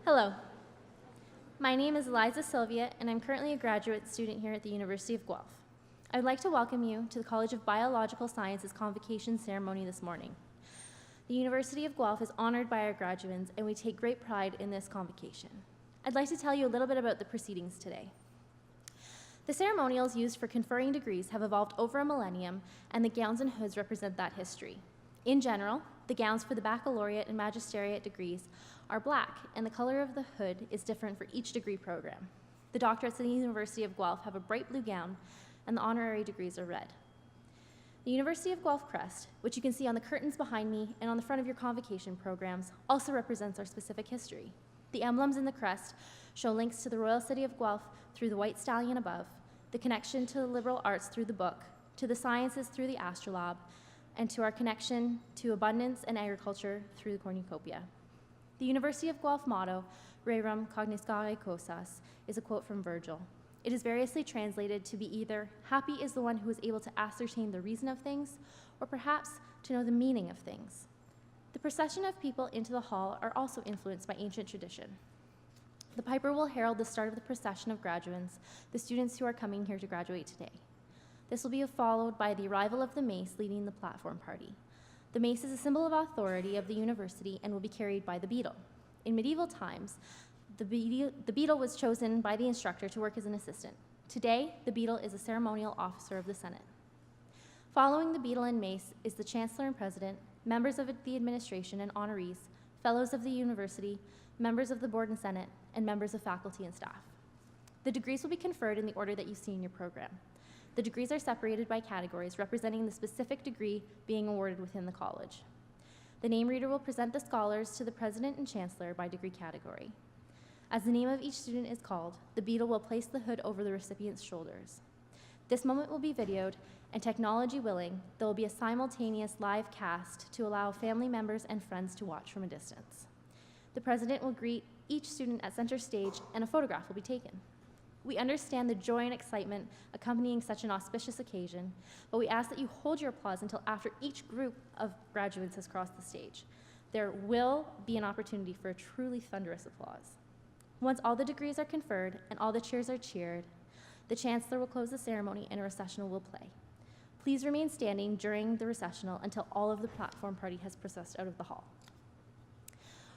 Hello, my name is Eliza Sylvia, and I'm currently a graduate student here at the University of Guelph. I would like to welcome you to the College of Biological Sciences convocation ceremony this morning. The University of Guelph is honored by our graduates, and we take great pride in this convocation. I'd like to tell you a little bit about the proceedings today. The ceremonials used for conferring degrees have evolved over a millennium, and the gowns and hoods represent that history. In general, the gowns for the baccalaureate and magisteriate degrees are black, and the color of the hood is different for each degree program. The doctorates at the University of Guelph have a bright blue gown, and the honorary degrees are red. The University of Guelph crest, which you can see on the curtains behind me and on the front of your convocation programs, also represents our specific history. The emblems in the crest show links to the royal city of Guelph through the white stallion above, the connection to the liberal arts through the book, to the sciences through the astrolabe, and to our connection to abundance and agriculture through the cornucopia. The University of Guelph motto, Rerum cognoscere causas, is a quote from Virgil. It is variously translated to be either, happy is the one who is able to ascertain the reason of things, or perhaps to know the meaning of things. The procession of people into the hall are also influenced by ancient tradition. The piper will herald the start of the procession of graduands, the students who are coming here to graduate today. This will be followed by the arrival of the mace leading the platform party. The mace is a symbol of authority of the university and will be carried by the beadle. In medieval times, the beadle was chosen by the instructor to work as an assistant. Today, the beadle is a ceremonial officer of the Senate. Following the beadle and mace is the chancellor and president, members of the administration and honorees, fellows of the university, members of the board and senate, and members of faculty and staff. The degrees will be conferred in the order that you see in your program. The degrees are separated by categories representing the specific degree being awarded within the college. The name reader will present the scholars to the president and chancellor by degree category. As the name of each student is called, the beadle will place the hood over the recipient's shoulders. This moment will be videoed, and technology willing, there will be a simultaneous live cast to allow family members and friends to watch from a distance. The president will greet each student at center stage, and a photograph will be taken. We understand the joy and excitement accompanying such an auspicious occasion, but we ask that you hold your applause until after each group of graduates has crossed the stage. There will be an opportunity for a truly thunderous applause. Once all the degrees are conferred and all the cheers are cheered, the chancellor will close the ceremony and a recessional will play. Please remain standing during the recessional until all of the platform party has processed out of the hall.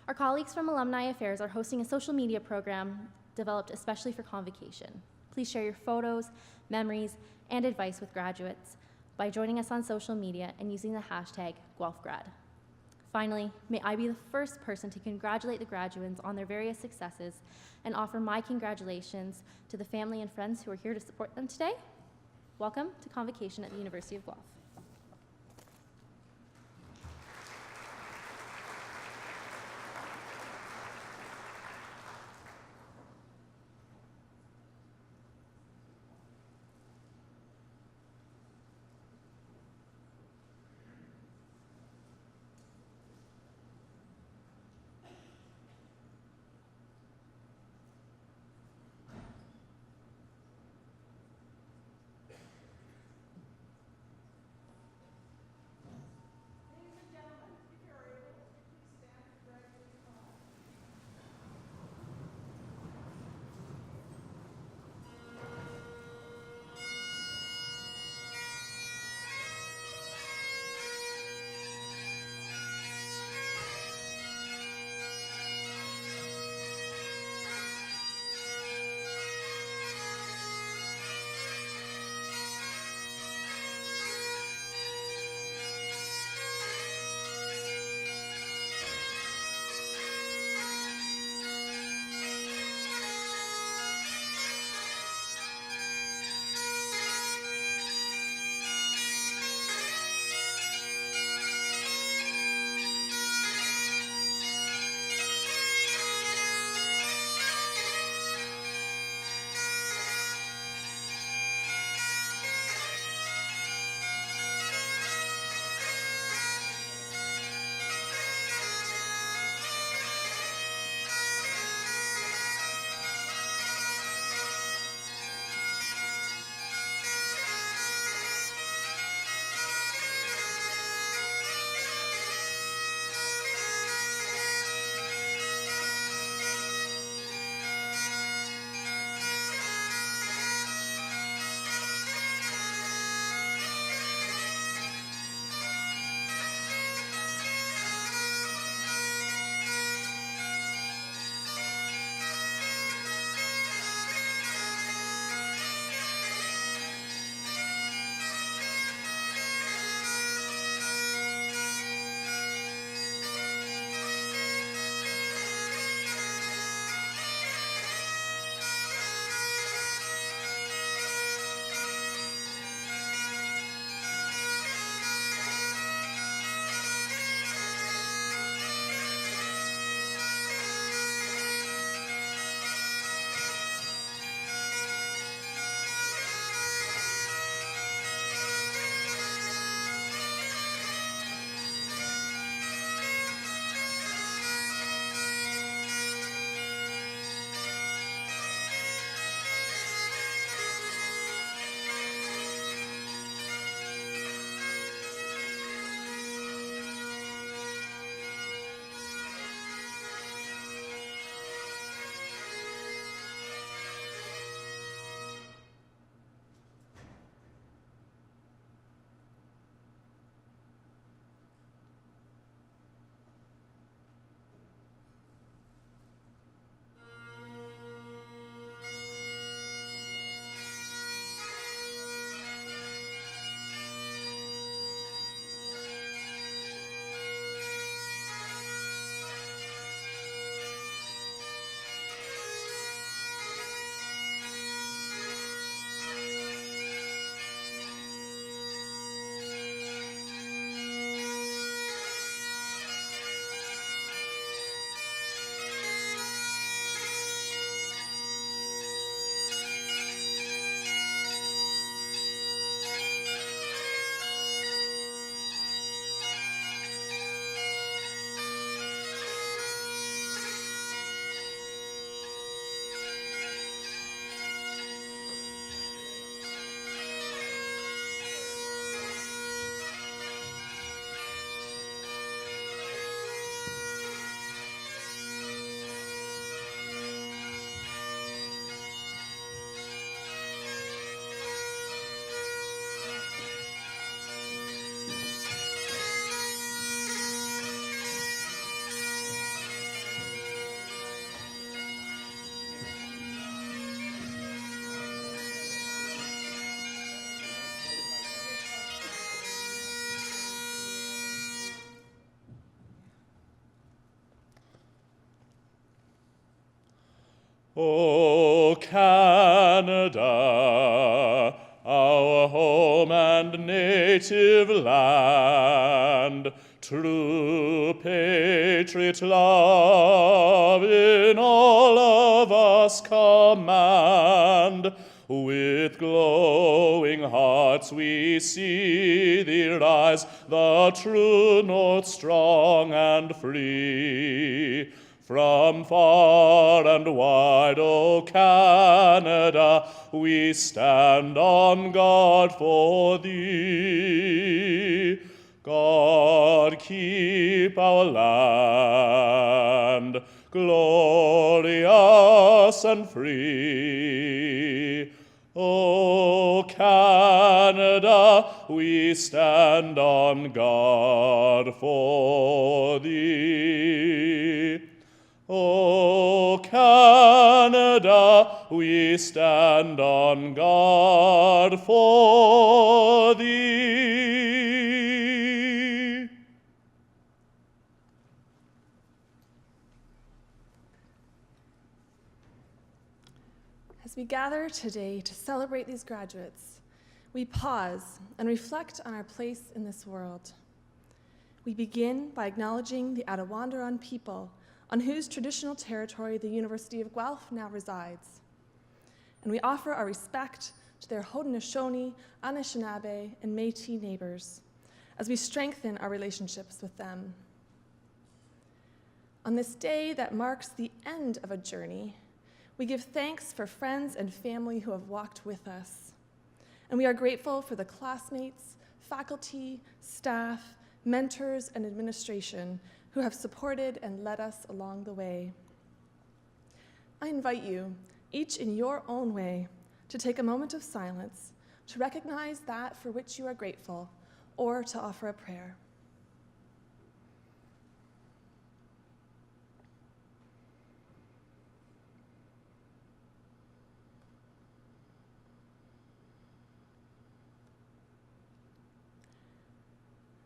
Our colleagues from Alumni Affairs are hosting a social media program developed especially for convocation. Please share your photos, memories, and advice with graduates by joining us on social media and using the hashtag GuelphGrad. Finally, may I be the first person to congratulate the graduates on their various successes and offer my congratulations to the family and friends who are here to support them today. Welcome to convocation at the University of Guelph. O Canada, our home and native land, true patriot love in all of us command. With glowing hearts we see thee rise, the true north strong and free. From far and wide, O Canada, we stand on guard for thee. God keep our land glorious and free. O Canada, we stand on guard for thee. O Canada, we stand on guard for thee. As we gather today to celebrate these graduates, we pause and reflect on our place in this world. We begin by acknowledging the Attawandaron people on whose traditional territory the University of Guelph now resides. And we offer our respect to their Haudenosaunee, Anishinaabe, and Métis neighbors as we strengthen our relationships with them. On this day that marks the end of a journey, we give thanks for friends and family who have walked with us. And we are grateful for the classmates, faculty, staff, mentors, and administration who have supported and led us along the way. I invite you, each in your own way, to take a moment of silence to recognize that for which you are grateful, or to offer a prayer.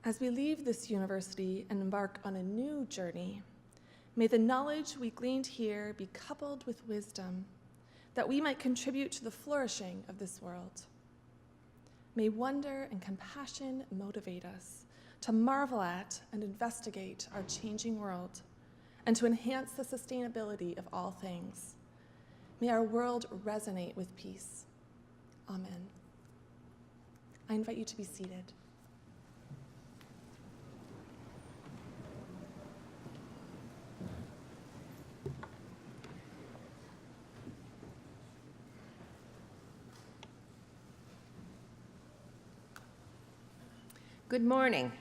As we leave this university and embark on a new journey, may the knowledge we gleaned here be coupled with wisdom, that we might contribute to the flourishing of this world. May wonder and compassion motivate us to marvel at and investigate our changing world, and to enhance the sustainability of all things. May our world resonate with peace. Amen. I invite you to be seated. Good morning.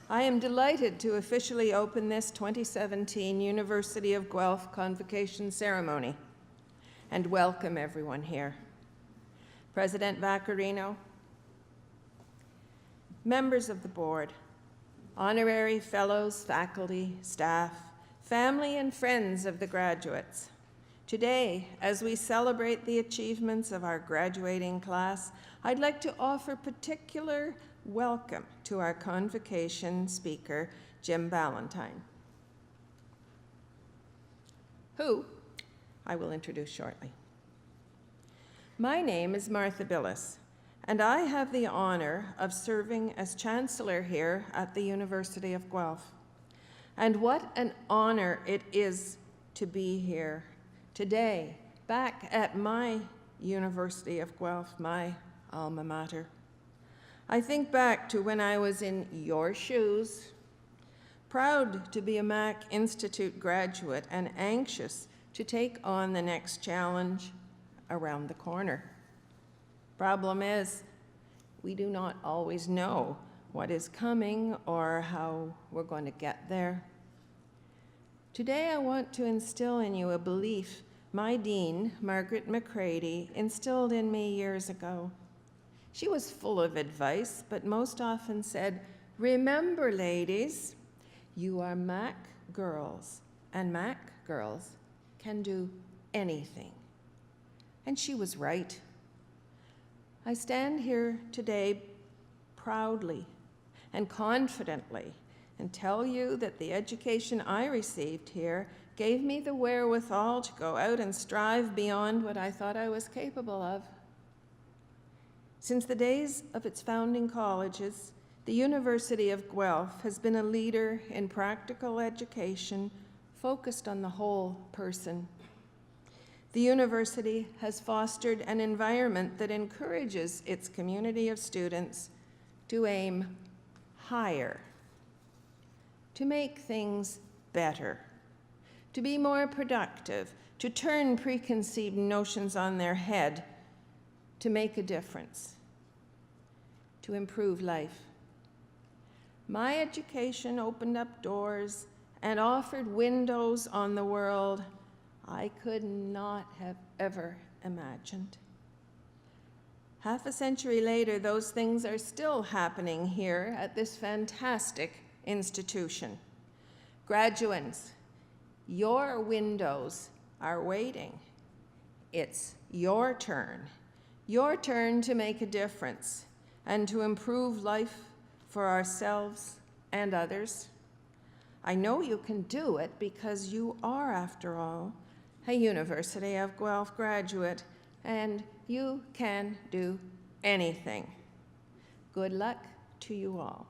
I am delighted to officially open this 2017 University of Guelph Convocation Ceremony and welcome everyone here. President Vaccarino, members of the board, honorary fellows, faculty, staff, family, and friends of the graduates. Today, as we celebrate the achievements of our graduating class, I'd like to offer particular welcome to our convocation speaker, Jim Ballantyne, who I will introduce shortly. My name is Martha Billis, and I have the honor of serving as Chancellor here at the University of Guelph. And what an honor it is to be here today, back at my University of Guelph, my alma mater. I think back to when I was in your shoes, proud to be a Mac Institute graduate and anxious to take on the next challenge around the corner. Problem is, we do not always know what is coming or how we're going to get there. Today I want to instill in you a belief my dean, Margaret McCready, instilled in me years ago. She was full of advice, but most often said, "Remember, ladies, you are Mac girls, and Mac girls can do anything." And she was right. I stand here today proudly and confidently and tell you that the education I received here gave me the wherewithal to go out and strive beyond what I thought I was capable of. Since the days of its founding colleges, the University of Guelph has been a leader in practical education focused on the whole person. The university has fostered an environment that encourages its community of students to aim higher, to make things better, to be more productive, to turn preconceived notions on their head, to make a difference, to improve life. My education opened up doors and offered windows on the world I could not have ever imagined. Half a century later, those things are still happening here at this fantastic institution. Graduates, your windows are waiting. It's your turn to make a difference and to improve life for ourselves and others. I know you can do it because you are, after all, a University of Guelph graduate, and you can do anything. Good luck to you all.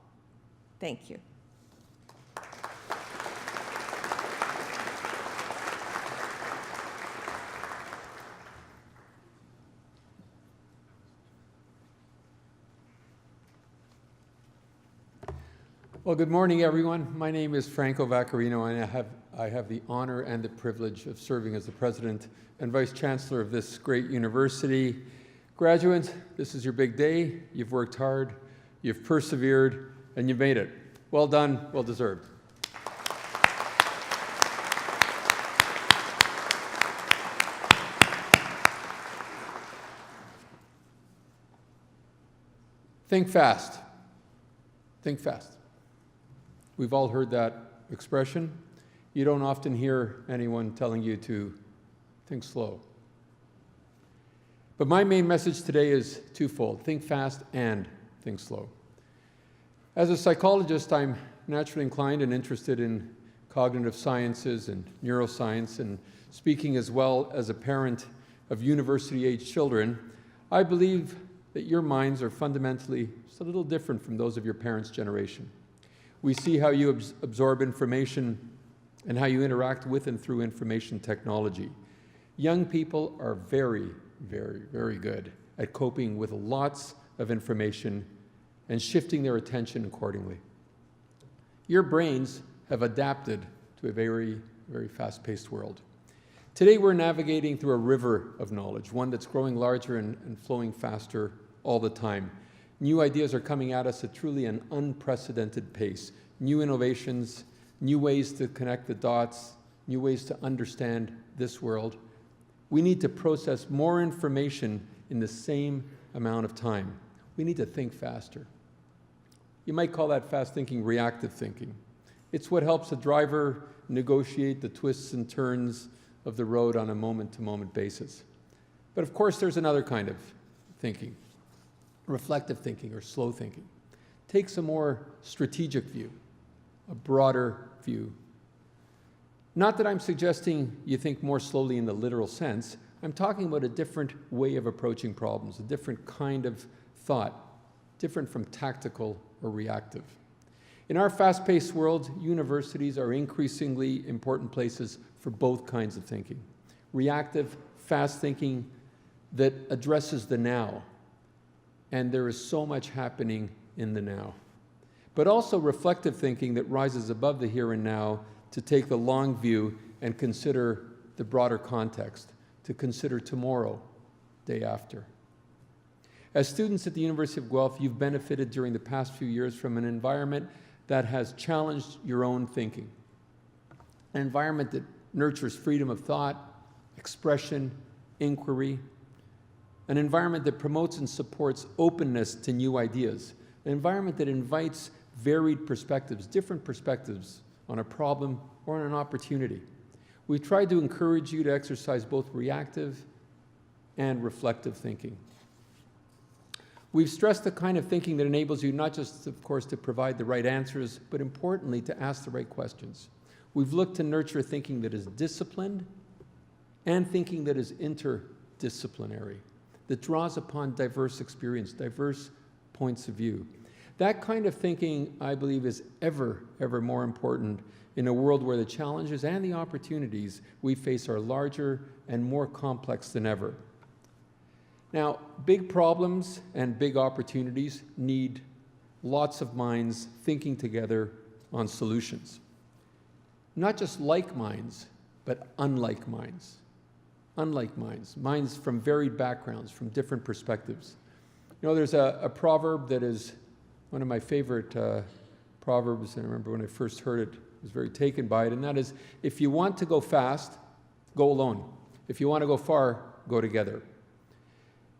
Thank you. Well, good morning, everyone. My name is Franco Vaccarino, and I have the honor and the privilege of serving as the President and Vice Chancellor of this great university. Graduates, this is your big day. You've worked hard, you've persevered, and you've made it. Well done, well deserved. Think fast. Think fast. We've all heard that expression. You don't often hear anyone telling you to think slow. But my main message today is twofold: think fast and think slow. As a psychologist, I'm naturally inclined and interested in cognitive sciences and neuroscience, and speaking as well as a parent of university-age children, I believe that your minds are fundamentally just a little different from those of your parents' generation. We see how you absorb information and how you interact with and through information technology. Young people are very, very, very good at coping with lots of information and shifting their attention accordingly. Your brains have adapted to a very, very fast-paced world. Today we're navigating through a river of knowledge, one that's growing larger and flowing faster all the time. New ideas are coming at us at truly an unprecedented pace. New innovations, new ways to connect the dots, new ways to understand this world. We need to process more information in the same amount of time. We need to think faster. You might call that fast thinking reactive thinking. It's what helps a driver negotiate the twists and turns of the road on a moment-to-moment basis. But of course, there's another kind of thinking. Reflective thinking or slow thinking takes a more strategic view, a broader view. Not that I'm suggesting you think more slowly in the literal sense. I'm talking about a different way of approaching problems, a different kind of thought, different from tactical or reactive. In our fast-paced world, universities are increasingly important places for both kinds of thinking. Reactive, fast thinking that addresses the now. And there is so much happening in the now. But also reflective thinking that rises above the here and now to take the long view and consider the broader context, to consider tomorrow, day after. As students at the University of Guelph, you've benefited during the past few years from an environment that has challenged your own thinking. An environment that nurtures freedom of thought, expression, inquiry. An environment that promotes and supports openness to new ideas. An environment that invites varied perspectives, different perspectives on a problem or on an opportunity. We've tried to encourage you to exercise both reactive and reflective thinking. We've stressed the kind of thinking that enables you not just, of course, to provide the right answers, but importantly, to ask the right questions. We've looked to nurture thinking that is disciplined and thinking that is interdisciplinary, that draws upon diverse experience, diverse points of view. That kind of thinking, I believe, is ever more important in a world where the challenges and the opportunities we face are larger and more complex than ever. Now, big problems and big opportunities need lots of minds thinking together on solutions. Not just like minds, but unlike minds. Unlike minds. Minds from varied backgrounds, from different perspectives. You know, there's a proverb that is one of my favorite proverbs, and I remember when I first heard it, I was very taken by it, and that is, if you want to go fast, go alone. If you want to go far, go together.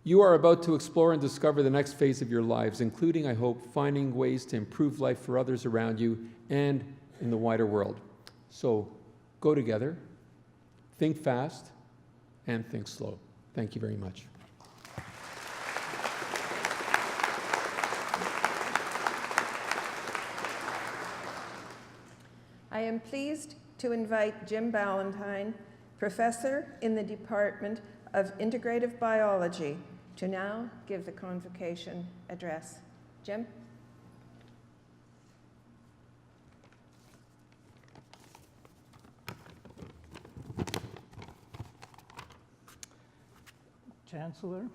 You are about to explore and discover the next phase of your lives, including, I hope, finding ways to improve life for others around you and in the wider world. So go together, think fast, and think slow. Thank you very much. I am pleased to invite Jim Ballantyne, professor in the Department of Integrative Biology, to now give the convocation address. Jim? Chancellor,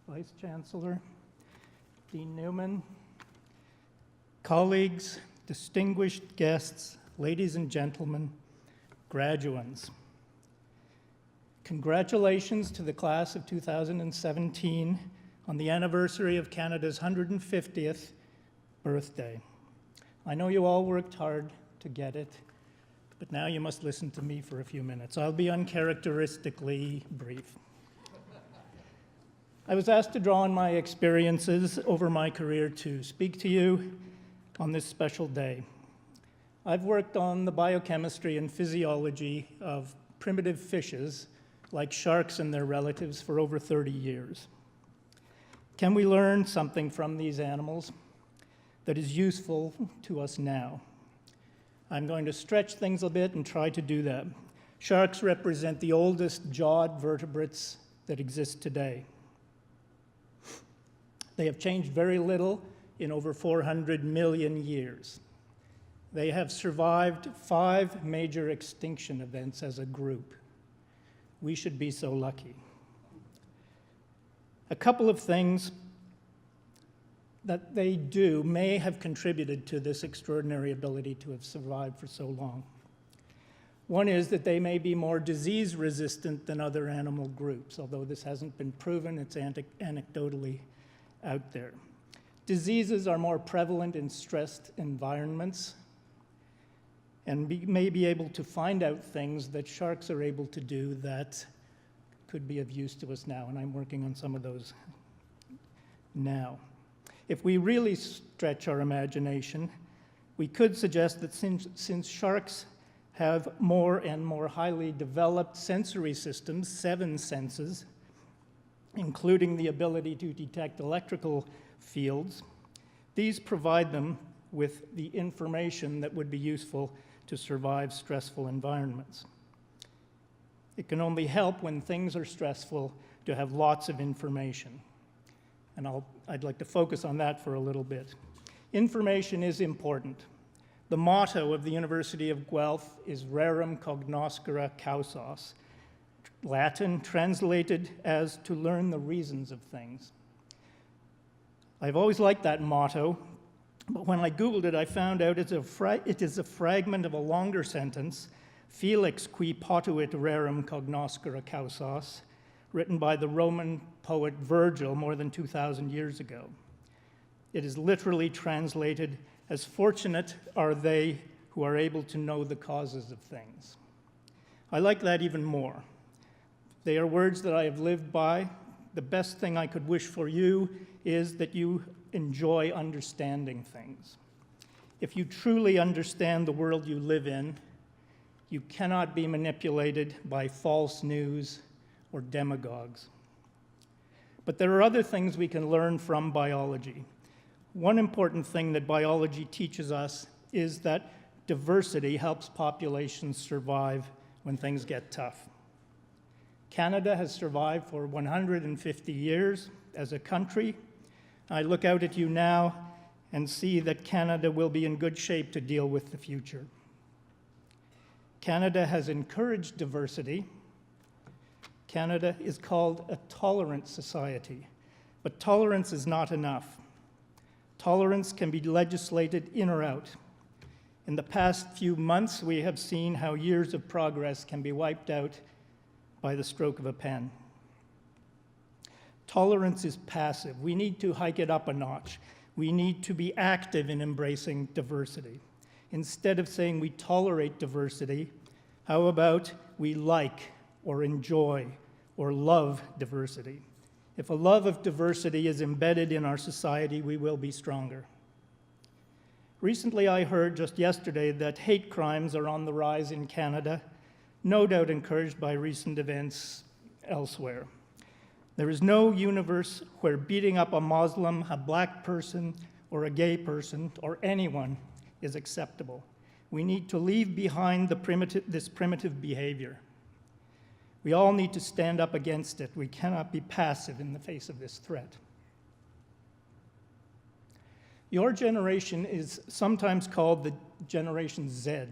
Vice Chancellor, Dean Newman, colleagues, distinguished guests, ladies and gentlemen, graduands. Congratulations to the class of 2017 on the anniversary of Canada's 150th birthday. I know you all worked hard to get it, but now you must listen to me for a few minutes. I'll be uncharacteristically brief. I was asked to draw on my experiences over my career to speak to you on this special day. I've worked on the biochemistry and physiology of primitive fishes, like sharks and their relatives, for over 30 years. Can we learn something from these animals that is useful to us now? I'm going to stretch things a bit and try to do that. Sharks represent the oldest jawed vertebrates that exist today. They have changed very little in over 400 million years. They have survived 5 major extinction events as a group. We should be so lucky. A couple of things that they do may have contributed to this extraordinary ability to have survived for so long. One is that they may be more disease resistant than other animal groups, although this hasn't been proven, it's anecdotally out there. Diseases are more prevalent in stressed environments, and may be able to find out things that sharks are able to do that could be of use to us now, and I'm working on some of those now. If we really stretch our imagination, we could suggest that since sharks have more and more highly developed sensory systems, 7 senses, including the ability to detect electrical fields, these provide them with the information that would be useful to survive stressful environments. It can only help when things are stressful to have lots of information. And I'd like to focus on that for a little bit. Information is important. The motto of the University of Guelph is Rerum cognoscere causas, Latin translated as to learn the reasons of things. I've always liked that motto, but when I Googled it, I found out it is a fragment of a longer sentence, Felix qui potuit rerum cognoscere causas, written by the Roman poet Virgil more than 2,000 years ago. It is literally translated as fortunate are they who are able to know the causes of things. I like that even more. They are words that I have lived by. The best thing I could wish for you is that you enjoy understanding things. If you truly understand the world you live in, you cannot be manipulated by false news or demagogues. But there are other things we can learn from biology. One important thing that biology teaches us is that diversity helps populations survive when things get tough. Canada has survived for 150 years as a country. I look out at you now and see that Canada will be in good shape to deal with the future. Canada has encouraged diversity. Canada is called a tolerant society, but tolerance is not enough. Tolerance can be legislated in or out. In the past few months, we have seen how years of progress can be wiped out by the stroke of a pen. Tolerance is passive. We need to hike it up a notch. We need to be active in embracing diversity. Instead of saying we tolerate diversity, how about we like or enjoy or love diversity? If a love of diversity is embedded in our society, we will be stronger. Recently, I heard just yesterday that hate crimes are on the rise in Canada, no doubt encouraged by recent events elsewhere. There is no universe where beating up a Muslim, a black person, or a gay person, or anyone is acceptable. We need to leave behind this primitive behavior. We all need to stand up against it. We cannot be passive in the face of this threat. Your generation is sometimes called the Generation Z.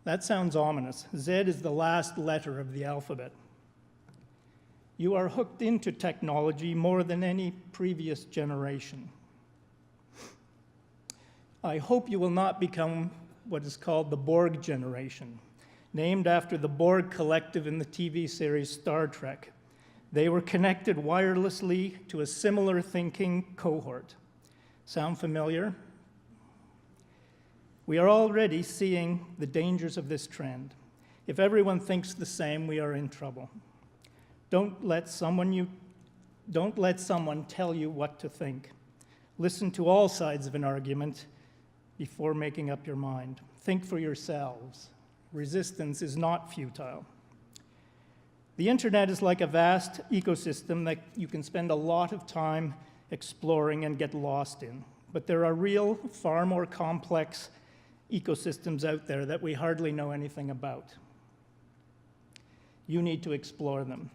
That sounds ominous. Z is the last letter of the alphabet. You are hooked into technology more than any previous generation. I hope you will not become what is called the Borg generation, named after the Borg collective in the TV series Star Trek. They were connected wirelessly to a similar thinking cohort. Sound familiar? We are already seeing the dangers of this trend. If everyone thinks the same, we are in trouble. Don't let someone tell you what to think. Listen to all sides of an argument before making up your mind. Think for yourselves. Resistance is not futile. The internet is like a vast ecosystem that you can spend a lot of time exploring and get lost in. But there are real, far more complex ecosystems out there that we hardly know anything about. You need to explore them.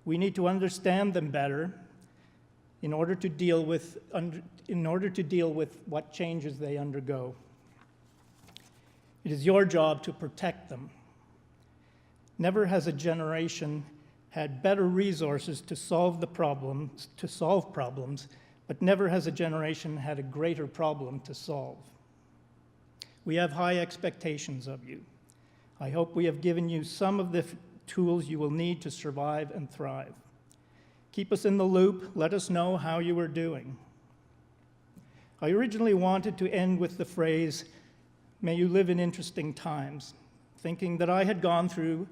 We need to understand them better in order to deal with what changes they undergo. It is your job to protect them. Never has a generation had better resources to solve problems, but never has a generation had a greater problem to solve. We have high expectations of you. I hope we have given you some of the tools you will need to survive and thrive. Keep us in the loop. Let us know how you are doing. I originally wanted to end with the phrase, "May you live in interesting times," thinking that I had gone through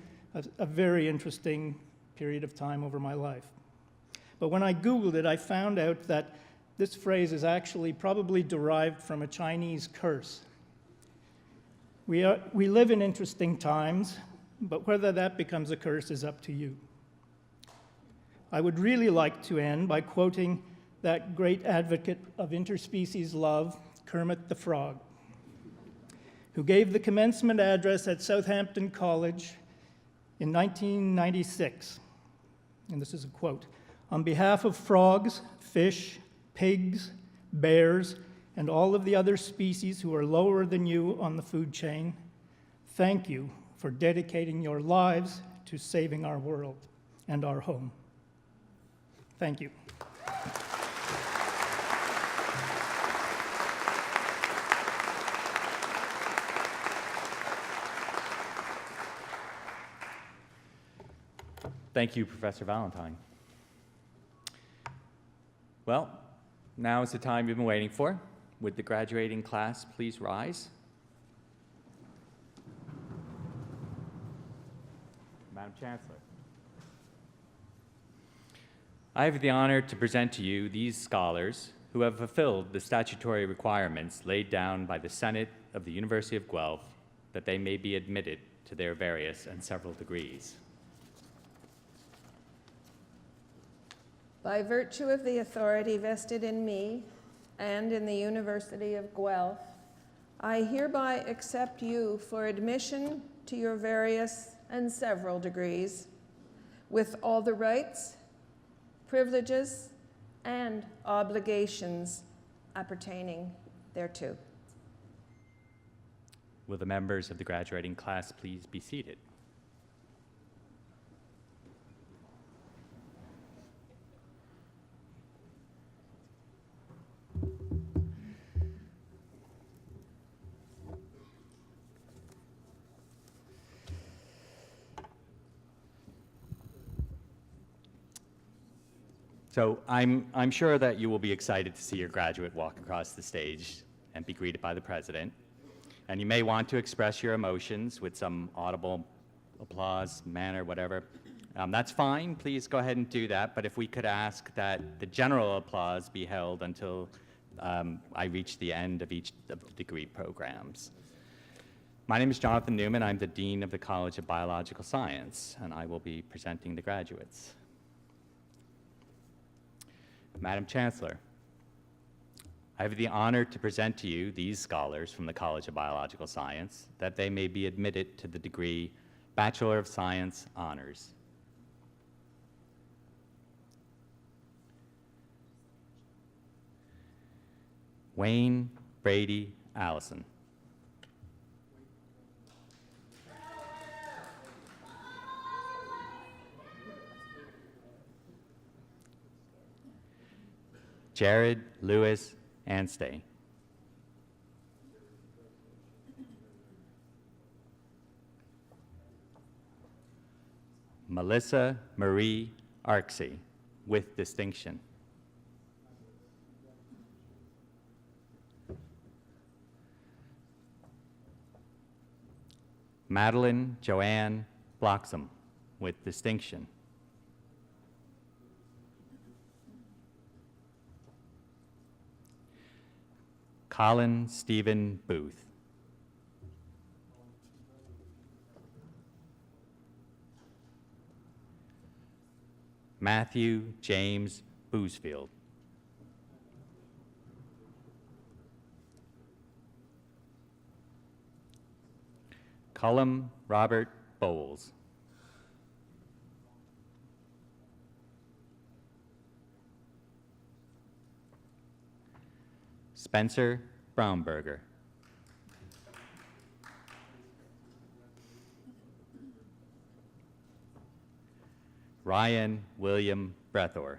a very interesting period of time over my life. But when I Googled it, I found out that this phrase is actually probably derived from a Chinese curse. We live in interesting times, but whether that becomes a curse is up to you. I would really like to end by quoting that great advocate of interspecies love, Kermit the Frog, who gave the commencement address at Southampton College in 1996. And this is a quote: "On behalf of frogs, fish, pigs, bears, and all of the other species who are lower than you on the food chain, thank you for dedicating your lives to saving our world and our home." Thank you. Thank you, Professor Valentine. Well, now is the time you've been waiting for. Would the graduating class please rise? Madam Chancellor. I have the honor to present to you these scholars who have fulfilled the statutory requirements laid down by the Senate of the University of Guelph that they may be admitted to their various and several degrees. By virtue of the authority vested in me and in the University of Guelph, I hereby accept you for admission to your various and several degrees, with all the rights, privileges, and obligations appertaining thereto. Will the members of the graduating class please be seated? So I'm sure that you will be excited to see your graduate walk across the stage and be greeted by the president. And you may want to express your emotions with some audible applause, manner, whatever. That's fine. Please go ahead and do that. But if we could ask that the general applause be held until I reach the end of each of the degree programs. My name is Jonathan Newman. I'm the Dean of the College of Biological Science, and I will be presenting the graduates. Madam Chancellor, I have the honor to present to you these scholars from the College of Biological Science that they may be admitted to the degree Bachelor of Science Honors. Wayne Brady Allison. Jared Lewis Anstey. Melissa Marie Arksey, with distinction. Madeline Joanne Bloxam, with distinction. Colin Stephen Booth. Matthew James Boosfield. Cullum Robert Bowles. Spencer Braunberger. Ryan William Brethor.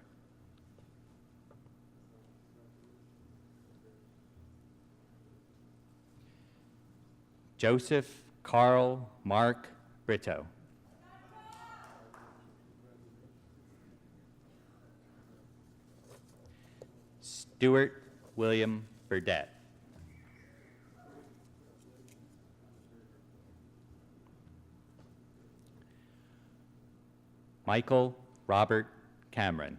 Joseph Carl Mark Brito. Stuart William Burdett. Michael Robert Cameron,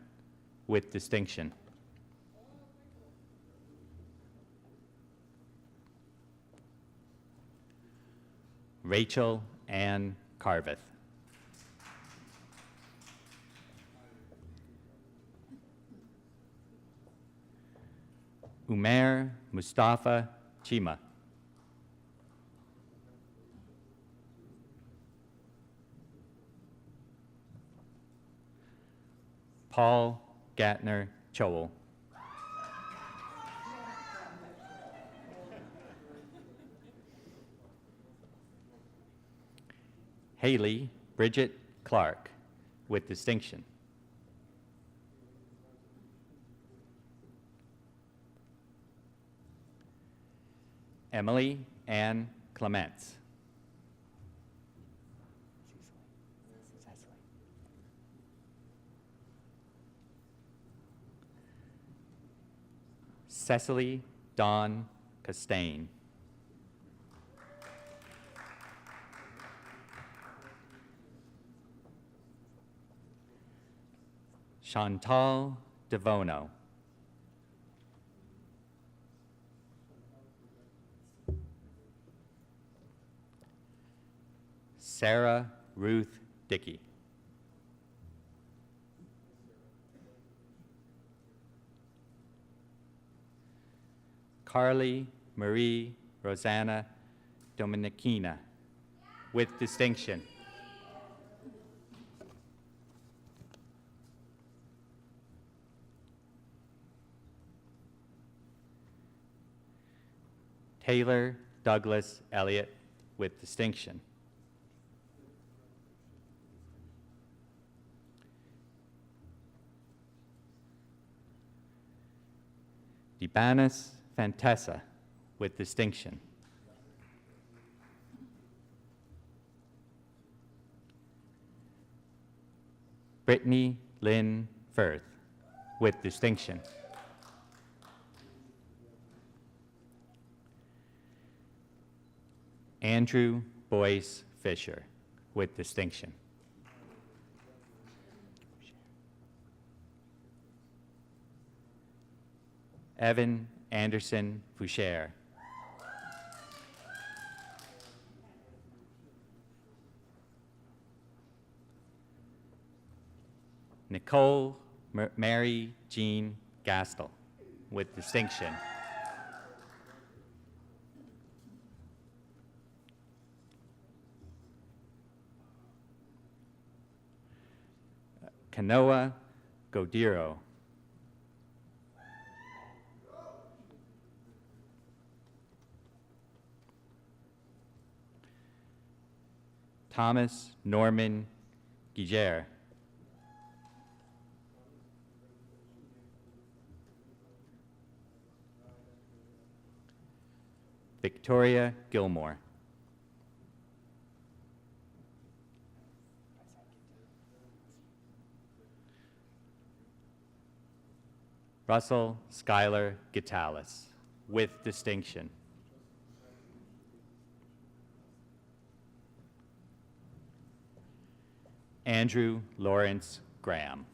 with distinction. Rachel Ann Carveth. Umair Mustafa Chima. Paul Gatner Chowell. Haley Bridget Clark, with distinction. Emily Ann Clements. Cecily Dawn Costain. Chantal Devono. Sarah Ruth Dickey. Carly Marie Rosanna Dominicina, with distinction. Taylor Douglas Elliott, with distinction. Debanis Fantessa, with distinction. Brittany Lynn Firth, with distinction. Andrew Boyce Fisher, with distinction. Evan Anderson Foucher. Nicole Mary Jean Gastel, with distinction. Kanoa Godiro. Thomas Norman Giger. Victoria Gilmore. Russell Schuyler Gitalis, with distinction. Andrew Lawrence Graham.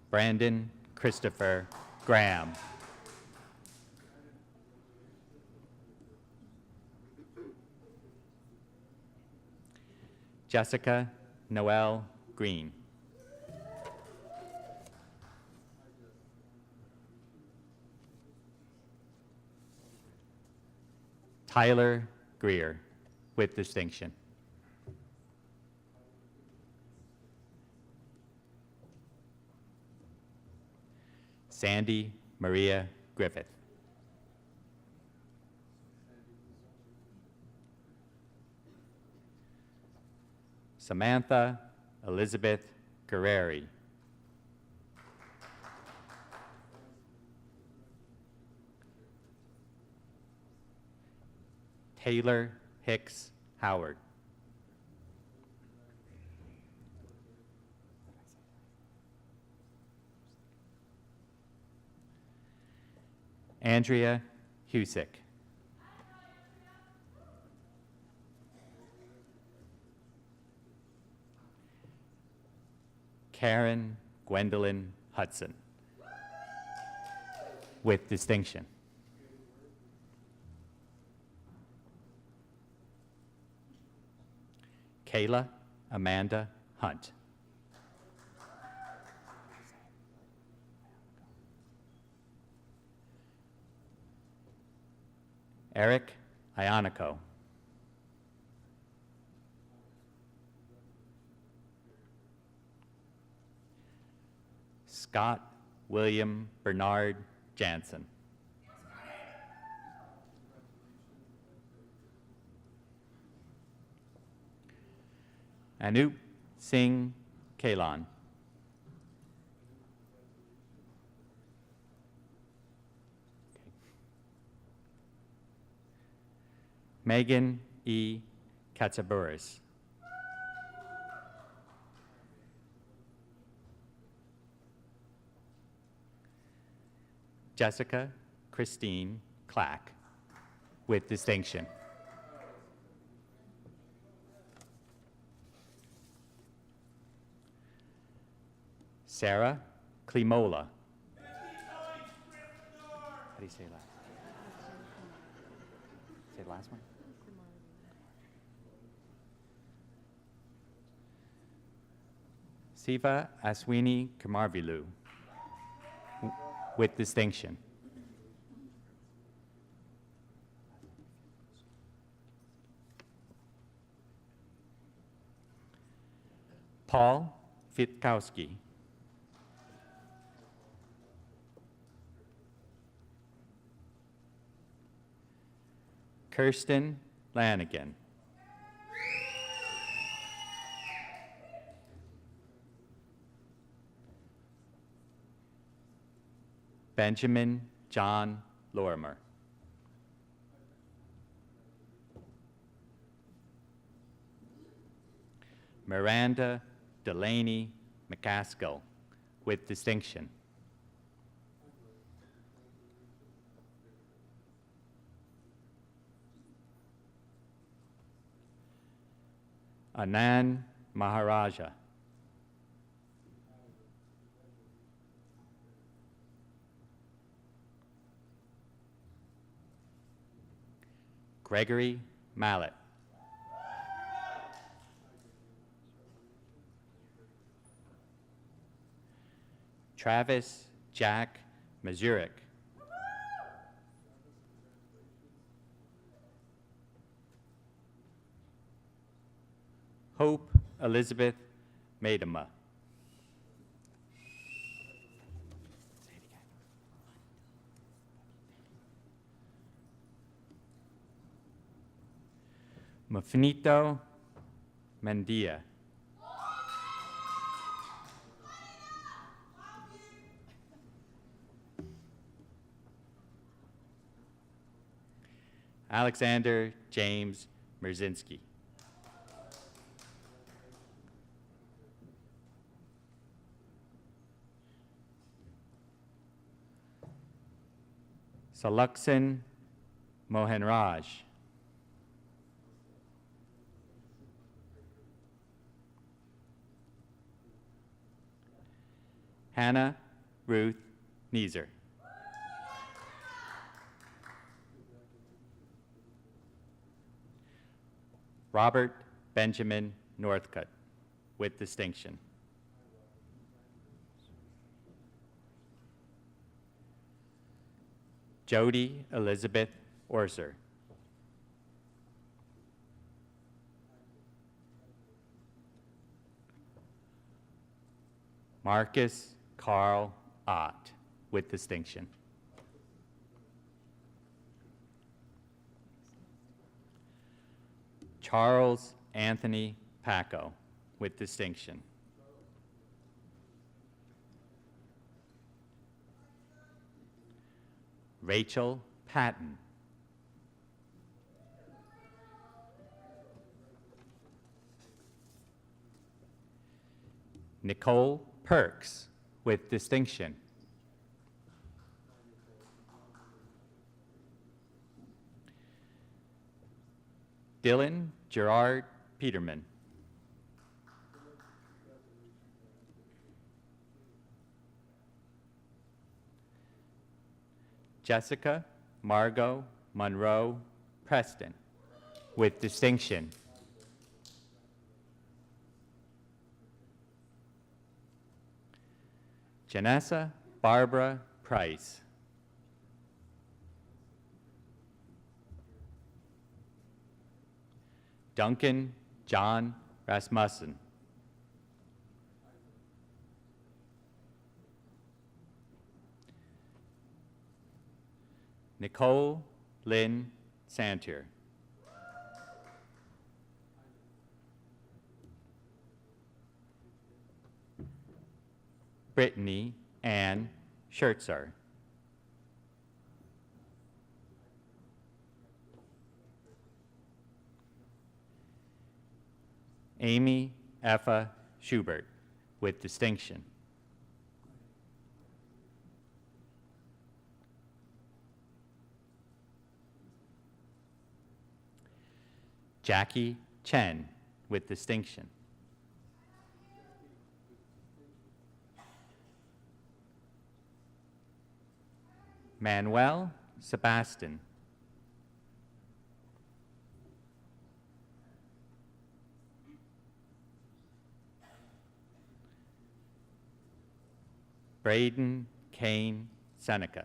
Brandon Christopher Graham. Jessica Noel Green. Tyler Greer, with distinction. Sandy Maria Griffith. Samantha Elizabeth Guerreri. Taylor Hicks Howard. Andrea Husick. Karen Gwendolyn Hudson, with distinction. Kayla Amanda Hunt. Eric Ionico. Scott William Bernard Jansen. Anup Singh Kalan. Megan E. Katsaburis. Jessica Christine Clack, with distinction. Sarah Klimola. How do you say that? Say the last one? Siva Aswini Kamarvilu, with distinction. Paul Fitkowski. Kirsten Lanigan. Benjamin John Lorimer. Miranda Delaney McCaskill, with distinction. Anand Maharaja. Gregory Mallet. Travis Jack Mazurek. Hope Elizabeth Maidema. Mafinito Mendia. Alexander James Merzinski. Saluksan Mohanraj. Hannah Ruth Neeser. Robert Benjamin Northcutt, with distinction. Jody Elizabeth Orser. Marcus Carl Ott, with distinction. Charles Anthony Paco, with distinction. Rachel Patton. Nicole Perks, with distinction. Dylan Gerard Peterman. Jessica Margot Monroe Preston, with distinction. Janessa Barbara Price. Duncan John Rasmussen. Nicole Lynn Santier. Brittany Ann Schertzer. Amy Effa Schubert, with distinction. Jackie Chen, with distinction. Manuel Sebastian. Braden Kane Seneca.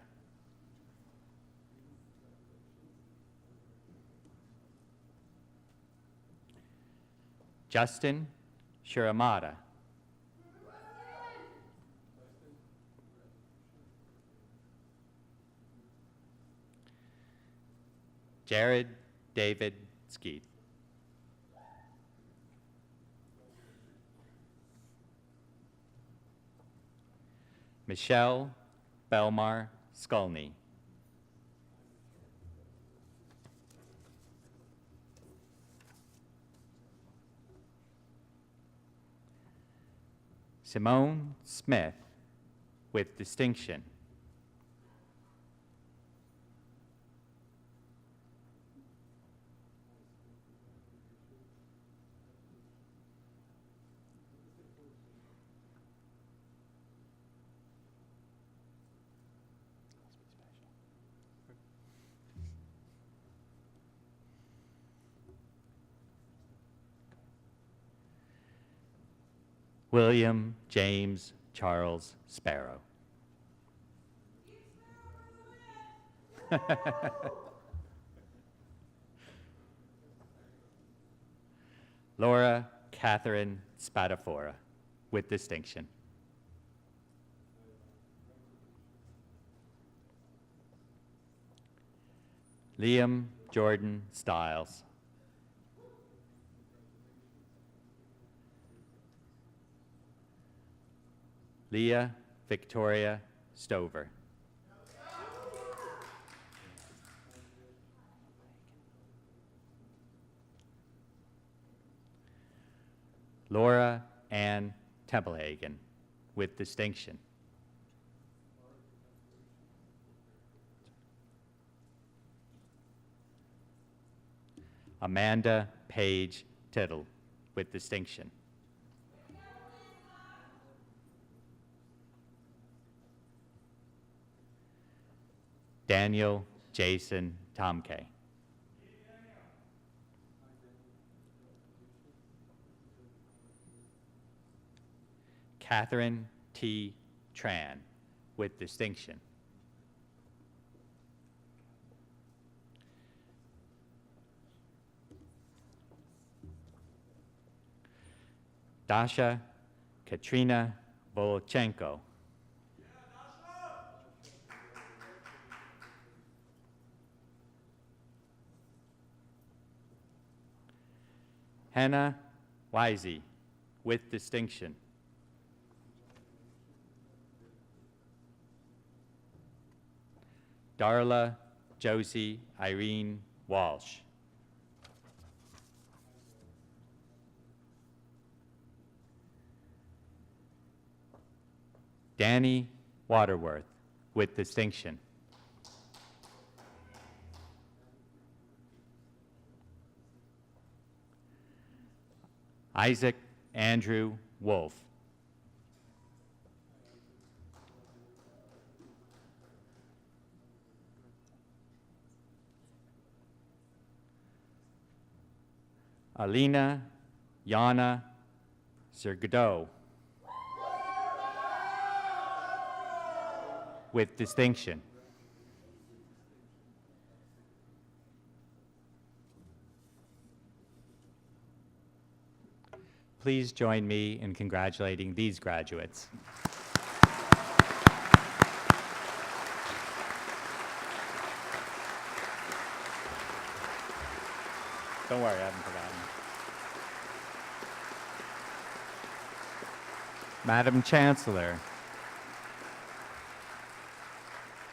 Justin Shiramada. Jared David Skeet. Michelle Belmar Skulny. Simone Smith with distinction. William James Charles Sparrow. Laura Catherine Spadafora, with distinction. Liam Jordan Stiles. Leah Victoria Stover. Laura Ann Templehagen, with distinction. Amanda Page Tittle, with distinction. Daniel Jason Tomke. Catherine T. Tran, with distinction. Dasha Katrina Volchenko. Hannah Wisey, with distinction. Darla Josie Irene Walsh. Danny Waterworth, with distinction. Isaac Andrew Wolf. Alina Yana Sergado, with distinction. Please join me in congratulating these graduates. Don't worry, I haven't forgotten. Madam Chancellor,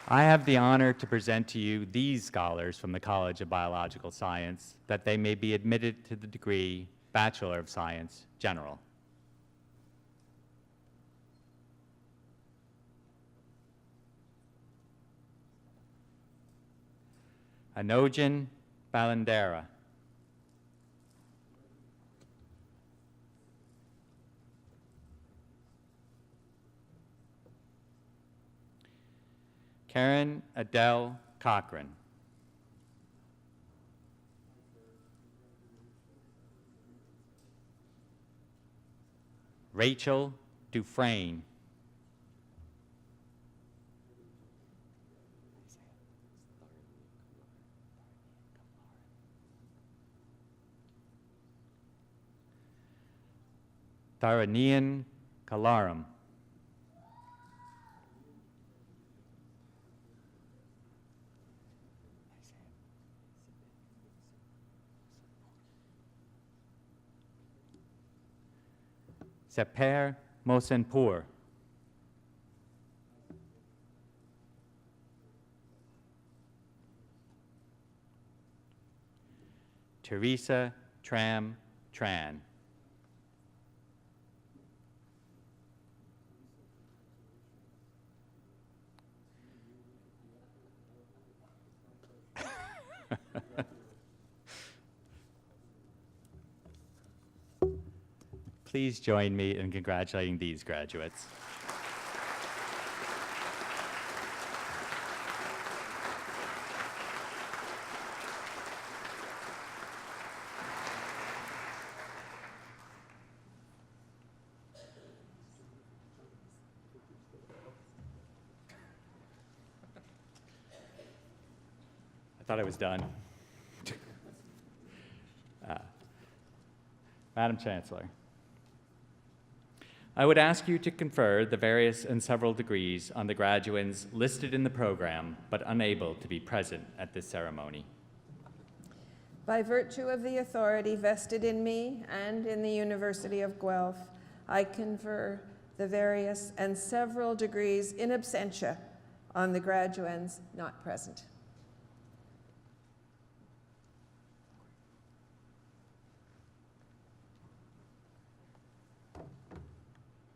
I have the honor to present to you these scholars from the College of Biological Science that they may be admitted to the degree Bachelor of Science, General. Anojan Balandera. Karen Adele Cochran. Rachel Dufresne. Tharanian Kalaram. Seper Mosenpur. Teresa Tram Tran. Please join me in congratulating these graduates. I thought I was done. Madam Chancellor, I would ask you to confer the various and several degrees on the graduands listed in the program but unable to be present at this ceremony. By virtue of the authority vested in me and in the University of Guelph, I confer the various and several degrees in absentia on the graduands not present.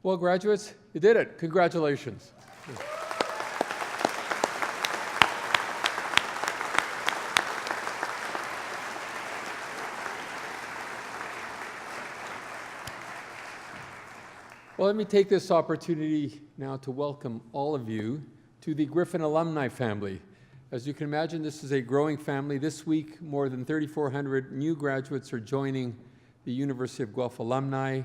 Well, graduates, you did it. Congratulations. Well, let me take this opportunity now to welcome all of you to the Griffin alumni family. As you can imagine, this is a growing family. This week, more than 3,400 new graduates are joining the University of Guelph alumni.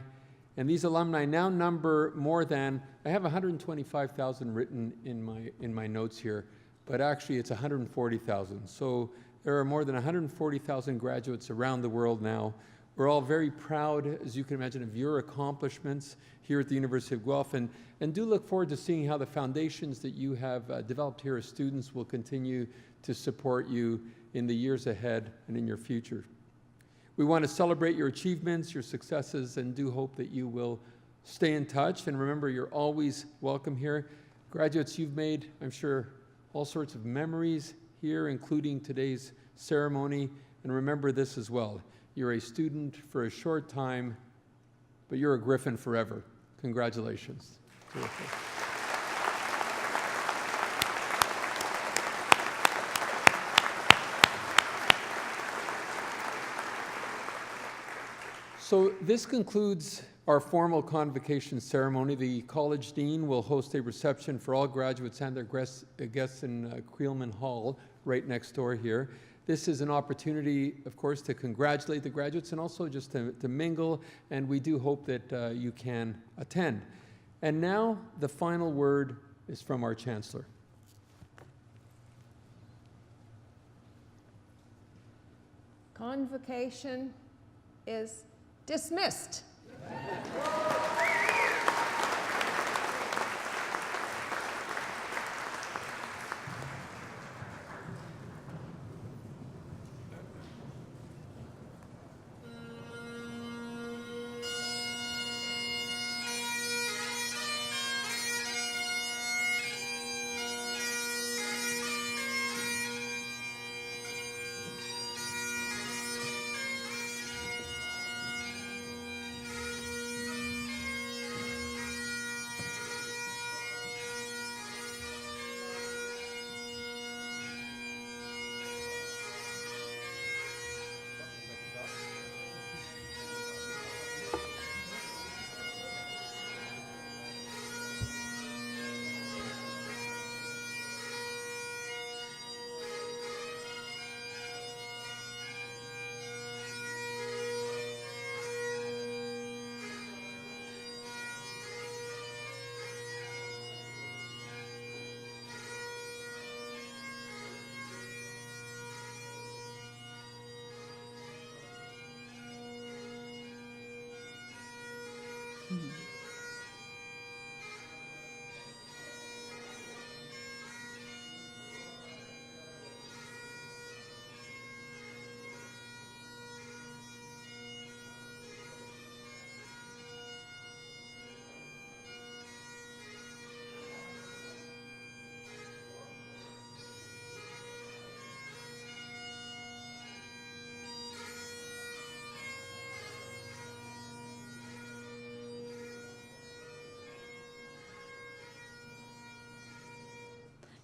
And these alumni now number more than, I have 125,000 written in my notes here, but actually it's 140,000. So there are more than 140,000 graduates around the world now. We're all very proud, as you can imagine, of your accomplishments here at the University of Guelph, and do look forward to seeing how the foundations that you have developed here as students will continue to support you in the years ahead and in your future. We want to celebrate your achievements, your successes, and do hope that you will stay in touch. And remember, you're always welcome here. Graduates, you've made, I'm sure, all sorts of memories here, including today's ceremony. And remember this as well. You're a student for a short time, but you're a Griffin forever. Congratulations. Terrific. So this concludes our formal convocation ceremony. The College Dean will host a reception for all graduates and their guests in Creelman Hall, right next door here. This is an opportunity, of course, to congratulate the graduates and also just to mingle, and we do hope that you can attend. And now the final word is from our Chancellor. Convocation is dismissed.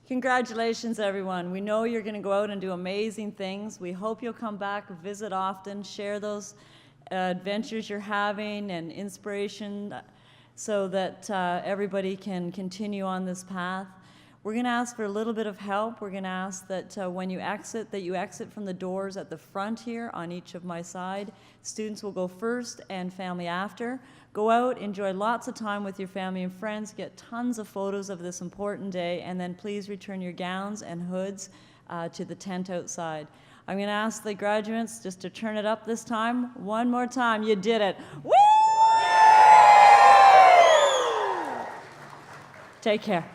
Congratulations, everyone. We know you're going to go out and do amazing things. We hope you'll come back, visit often, share those adventures you're having and inspiration so that everybody can continue on this path. We're going to ask for a little bit of help. We're going to ask that when you exit, that you exit from the doors at the front here on each of my side. Students will go first and family after. Go out, enjoy lots of time with your family and friends, get tons of photos of this important day, and then please return your gowns and hoods to the tent outside. I'm going to ask the graduates just to turn it up this time. One more time. You did it. Woo! Take care.